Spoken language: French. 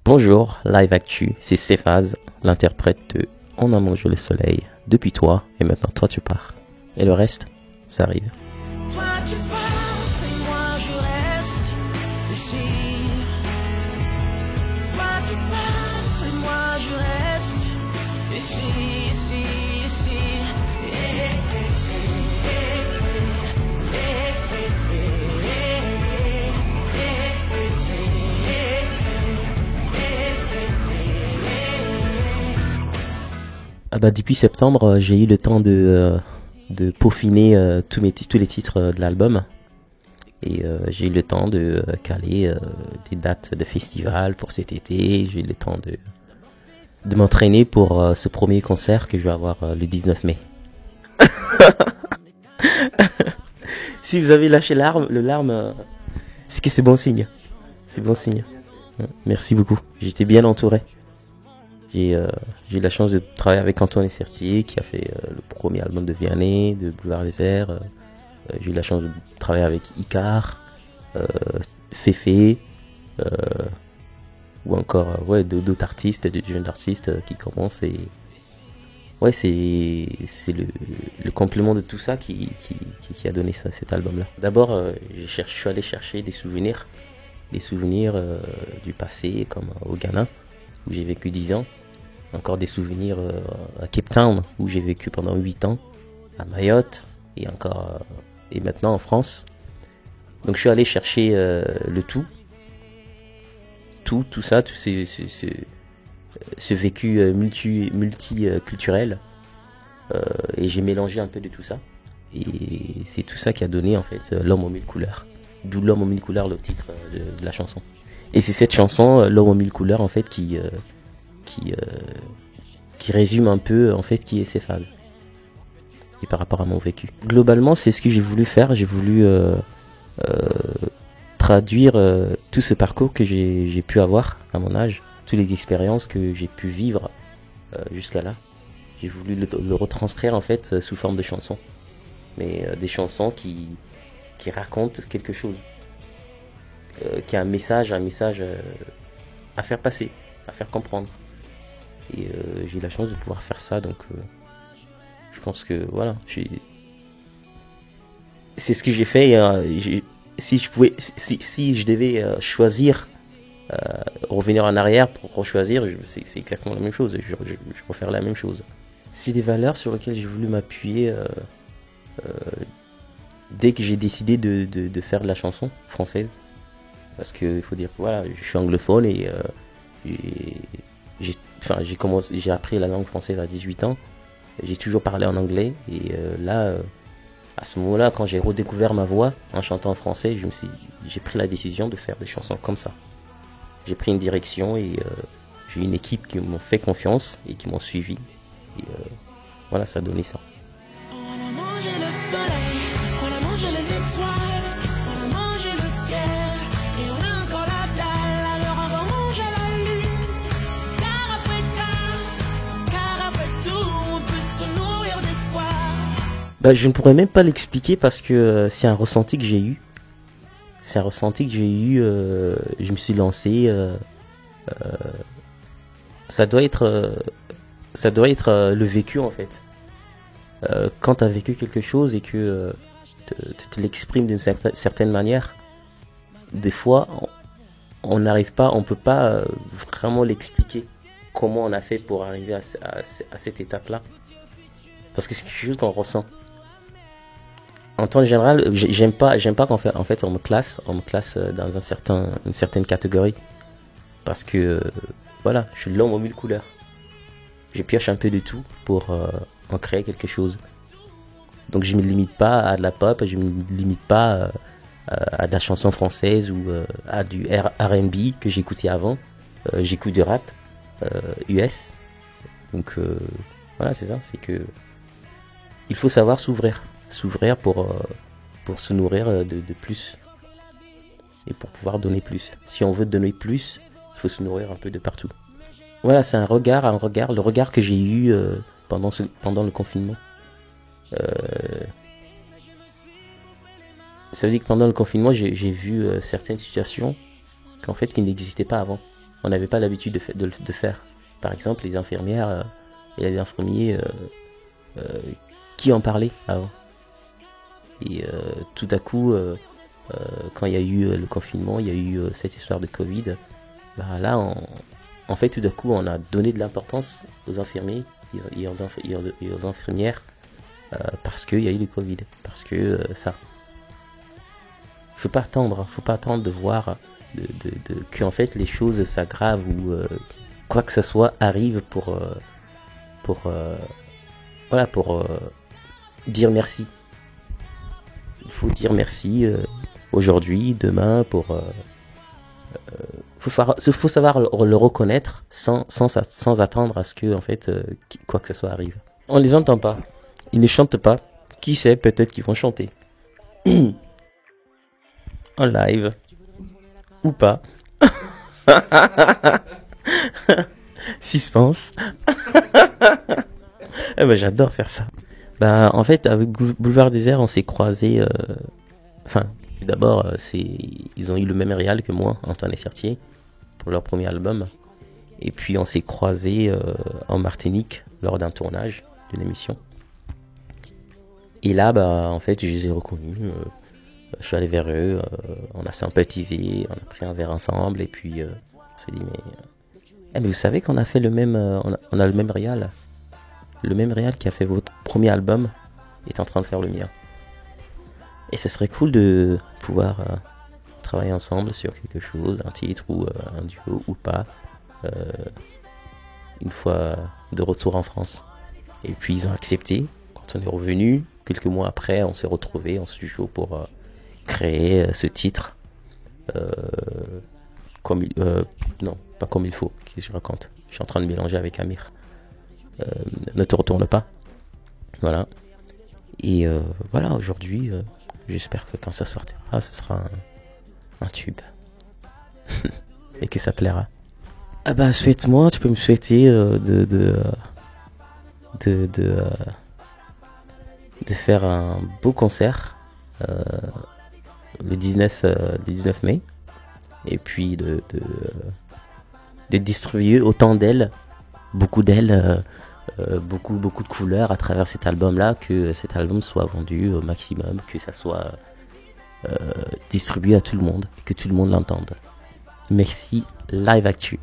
Bonjour, Live Actu, c'est Cephas, l'interprète de On a mangé le soleil depuis toi et maintenant toi tu pars. Et le reste, ça arrive. Toi tu pars et moi je reste ici. Toi tu pars et moi je reste ici, ici, ici. Depuis septembre, j'ai eu le temps de peaufiner tous les titres de l'album. Et j'ai eu le temps de caler des dates de festival pour cet été. J'ai eu le temps de m'entraîner pour ce premier concert que je vais avoir le 19 mai. Si vous avez lâché le larme, c'est que c'est bon signe. C'est bon signe. Merci beaucoup. J'étais bien entouré. J'ai eu la chance de travailler avec Antoine Sertier qui a fait le premier album de Vianney, de Boulevard des Airs. J'ai eu la chance de travailler avec Icar, Féfé, ou encore d'autres artistes, de jeunes artistes qui commencent. Et ouais, c'est le complément de tout ça qui a donné ça, cet album-là. D'abord, je suis allé chercher des souvenirs du passé, comme au Ghana, où j'ai vécu 10 ans. Encore des souvenirs à Cape Town, où j'ai vécu pendant 8 ans, à Mayotte, et maintenant en France. Donc je suis allé chercher le tout ça, tout ce vécu multiculturel, et j'ai mélangé un peu de tout ça. Et c'est tout ça qui a donné en fait L'homme aux mille couleurs. D'où L'homme aux mille couleurs, le titre de la chanson. Et c'est cette chanson, L'homme aux mille couleurs, en fait, qui résume un peu en fait qui est Cephas et par rapport à mon vécu. Globalement, c'est ce que j'ai voulu faire. J'ai voulu traduire tout ce parcours que j'ai pu avoir à mon âge, toutes les expériences que j'ai pu vivre jusqu'à là. J'ai voulu le retranscrire en fait sous forme de chansons, mais des chansons qui racontent quelque chose, qui a un message à faire passer, à faire comprendre. Et j'ai eu la chance de pouvoir faire ça, donc je pense que voilà, c'est ce que j'ai fait. Si je devais choisir, revenir en arrière pour rechoisir, c'est exactement la même chose. Je refaire la même chose. C'est des valeurs sur lesquelles j'ai voulu m'appuyer dès que j'ai décidé de faire de la chanson française, parce que il faut dire que voilà, je suis anglophone et j'ai appris la langue française à 18 ans. J'ai toujours parlé en anglais. Et à ce moment-là, quand j'ai redécouvert ma voix en chantant en français, j'ai pris la décision de faire des chansons comme ça. J'ai pris une direction et j'ai eu une équipe qui m'ont fait confiance et qui m'ont suivi. Et voilà, ça a donné ça. On a mangé le soleil, on a mangé les étoiles, on a mangé le ciel, et on a encore la dalle, alors on va manger la lune. Car après tout, on peut se nourrir d'espoir. Je ne pourrais même pas l'expliquer parce que c'est un ressenti que j'ai eu. C'est un ressenti que j'ai eu, je me suis lancé. Ça doit être le vécu en fait. Quand tu as vécu quelque chose et que tu l'exprimes d'une certaine manière, des fois on n'arrive pas, on peut pas vraiment l'expliquer comment on a fait pour arriver à cette étape-là, parce que c'est quelque chose qu'on ressent. En temps général, j'aime pas qu'en fait on me classe dans une certaine catégorie, parce que voilà, je suis l'homme aux mille couleurs. Je pioche un peu de tout pour en créer quelque chose. Donc je me limite pas à de la pop, je me limite pas à de la chanson française ou à du R&B que j'écoutais avant. J'écoute du rap US. Donc voilà, c'est ça, c'est que il faut savoir s'ouvrir pour se nourrir de plus et pour pouvoir donner plus. Si on veut donner plus, il faut se nourrir un peu de partout. Voilà, c'est le regard que j'ai eu pendant le confinement. Ça veut dire que pendant le confinement, j'ai vu certaines situations qui n'existaient pas avant. on n'avait pas l'habitude de faire. Par exemple, les infirmières et les infirmiers qui en parlaient avant. Et tout à coup, quand il y a eu le confinement, il y a eu cette histoire de Covid, bah là, en fait, tout à coup, on a donné de l'importance aux infirmiers et aux infirmières parce qu'il y a eu le Covid, parce que ça. Faut pas attendre de voir que en fait les choses s'aggravent ou quoi que ce soit arrive pour dire merci. Il faut dire merci aujourd'hui, demain, faut savoir le reconnaître sans attendre à ce que en fait quoi que ce soit arrive. On les entend pas, ils ne chantent pas. Qui sait, peut-être qu'ils vont chanter en live ou pas. Suspense. Eh ben, j'adore faire ça. Bah, en fait, avec Boulevard Désert, on s'est croisés. D'abord, ils ont eu le même réal que moi, Antoine et Sertier, pour leur premier album. Et puis, on s'est croisés en Martinique lors d'un tournage d'une émission. Et là, bah, en fait, je les ai reconnus. Je suis allé vers eux, on a sympathisé, on a pris un verre ensemble, et puis on s'est dit, mais vous savez qu'on a fait le même, on a le même réal. Le même réal qui a fait votre premier album est en train de faire le mien. Et ce serait cool de pouvoir travailler ensemble sur quelque chose, un titre ou un duo ou pas, une fois de retour en France. Et puis ils ont accepté. Quand on est revenu, quelques mois après, on s'est retrouvés en studio pour créer ce titre. Non, pas comme il faut. Qu'est-ce que je raconte? Je suis en train de mélanger avec Amir. Ne te retourne pas. Voilà. Et voilà, aujourd'hui, j'espère que quand ça sortira, ce sera un tube. Et que ça plaira. Ah bah, souhaite-moi, tu peux me souhaiter de faire un beau concert le 19 mai. Et puis de distribuer autant d'ailes, beaucoup d'ailes, beaucoup de couleurs à travers cet album-là, que cet album soit vendu au maximum, que ça soit distribué à tout le monde, que tout le monde l'entende. Merci, Live Actu.